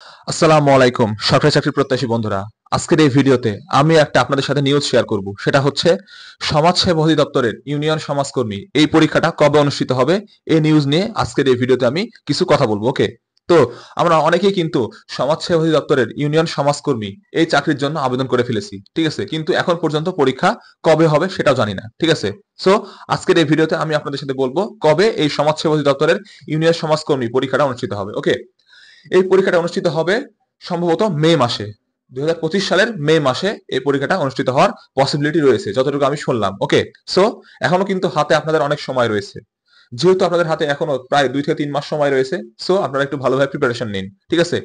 আসসালামু আলাইকুম সরকারি চাকরি প্রত্যাশী বন্ধুরা। আজকের এই ভিডিওতে আমি একটা আপনাদের সাথে নিউজ শেয়ার করব। সেটা হচ্ছে সমাজসেবা অধিদপ্তরের ইউনিয়ন সমাজকর্মী এই পরীক্ষাটা কবে অনুষ্ঠিত হবে, এই নিউজ নিয়ে আজকের এই ভিডিওতে আমি কিছু কথা বলবো। ওকে, তো আমরা অনেকেই কিন্তু সমাজসেবা অধিদপ্তরের ইউনিয়ন সমাজকর্মী এই চাকরির জন্য আবেদন করে ফেলেছি, ঠিক আছে, কিন্তু এখন পর্যন্ত পরীক্ষা কবে হবে সেটাও জানি না, ঠিক আছে। সো আজকের এই ভিডিওতে আমি আপনাদের সাথে বলবো কবে এই সমাজসেবা অধিদপ্তরের ইউনিয়ন সমাজকর্মী পরীক্ষাটা অনুষ্ঠিত হবে। ওকে, এই পরীক্ষাটা অনুষ্ঠিত হবে সম্ভবত মে মাসে, 2025 সালের মে মাসে এই পরীক্ষাটা অনুষ্ঠিত হওয়ার পসিবিলিটি রয়েছে যতটুকু আমি শুনলাম। ওকে, সো এখনো কিন্তু হাতে আপনাদের অনেক সময় রয়েছে। যেহেতু আপনাদের হাতে এখনো প্রায় 2 থেকে 3 মাস সময় রয়েছে, সো আপনারা একটু ভালোভাবে প্রিপারেশন নিন, ঠিক আছে।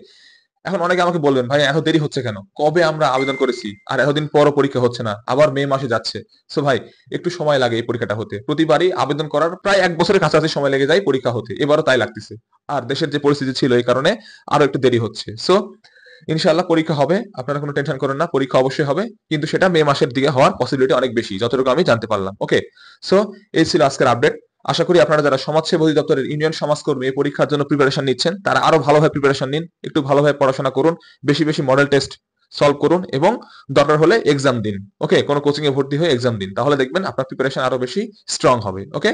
এখন অনেকে আমাকে বলবেন, ভাই এত দেরি হচ্ছে কেন, কবে আমরা আবেদন করেছি আর এতদিন পরও পরীক্ষা হচ্ছে না, আবার মে মাসে যাচ্ছে। সো ভাই, একটু সময় লাগে এই পরীক্ষাটা হতে। প্রতিবারই আবেদন করার প্রায় 1 বছরের কাছাকাছি সময় লেগে যায় পরীক্ষা হতে, এবারও তাই লাগতেছে। আর দেশের যে পরিস্থিতি ছিল এই কারণে আরো একটু দেরি হচ্ছে। সো ইনশাআল্লাহ পরীক্ষা হবে, আপনারা কোনো টেনশন করেন না, পরীক্ষা অবশ্যই হবে, কিন্তু সেটা মে মাসের দিকে হওয়ার পসিবিলিটি অনেক বেশি যতটুকু আমি জানতে পারলাম। ওকে, সো এই ছিল আজকের আপডেট। আশা করি আপনারা যারা সমাজসেবা অধিদপ্তরের ইউনিয়ন সমাজকর্মী এই পরীক্ষার জন্য প্রিপারেশন নিচ্ছেন তারা আরো ভালোভাবে প্রিপারেশন নিন, একটু ভালোভাবে পড়াশোনা করুন, বেশি বেশি মডেল টেস্ট সলভ করুন এবং দরকার হলে এক্সাম দিন। ওকে, কোনো কোচিং এ ভর্তি হয়ে এক্সাম দিন, তাহলে দেখবেন আপনার প্রিপারেশন আরো বেশি স্ট্রং হবে। ওকে,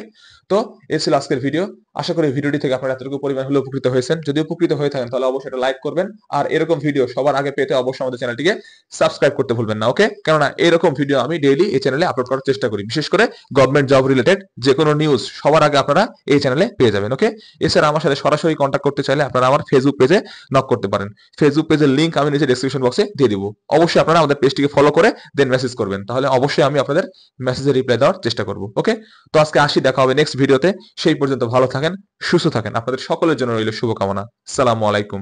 তো এই ছিল আজকের ভিডিও। আশা করি ভিডিওটি থেকে আপনারা এতটুকু পরিমাণ হলে উপকৃত হয়েছেন। যদি উপকৃত হয়ে থাকেন তাহলে অবশ্যই এটা লাইক করবেন, আর এরকম ভিডিও সবার আগে পেতে অবশ্যই আমাদের চ্যানেলটিকে সাবস্ক্রাইব করতে ভুলবেন না। ওকে, কেননা এরকম ভিডিও আমি ডেইলি এই চ্যানেলে আপলোড করার চেষ্টা করি, বিশেষ করে গভর্নমেন্ট জব রিলেটেড যে কোনো নিউজ সবার আগে আপনারা এই চ্যানেলে পেয়ে যাবেন। ওকে, এছাড়া আমার সাথে সরাসরি কন্ট্যাক্ট করতে চাইলে আপনারা আমার ফেসবুক পেজে নক করতে পারেন। ফেসবুক পেজের লিংক আমি নিচে ডেসক্রিপশন বক্সে দিয়ে দিব। অবশ্যই আপনারা আমাদের পেজটিকে ফলো করে দেন মেসেজ করবেন, তাহলে অবশ্যই আমি আপনাদের মেসেজে রিপ্লাই দেওয়ার চেষ্টা করব। ওকে, তো আজকে আসি, দেখা হবে নেক্সট ভিডিওতে। সেই পর্যন্ত ভালো থাকেন, সুস্থ থাকেন, আপনাদের সকলের জন্য রইল শুভকামনা। আসসালামু আলাইকুম।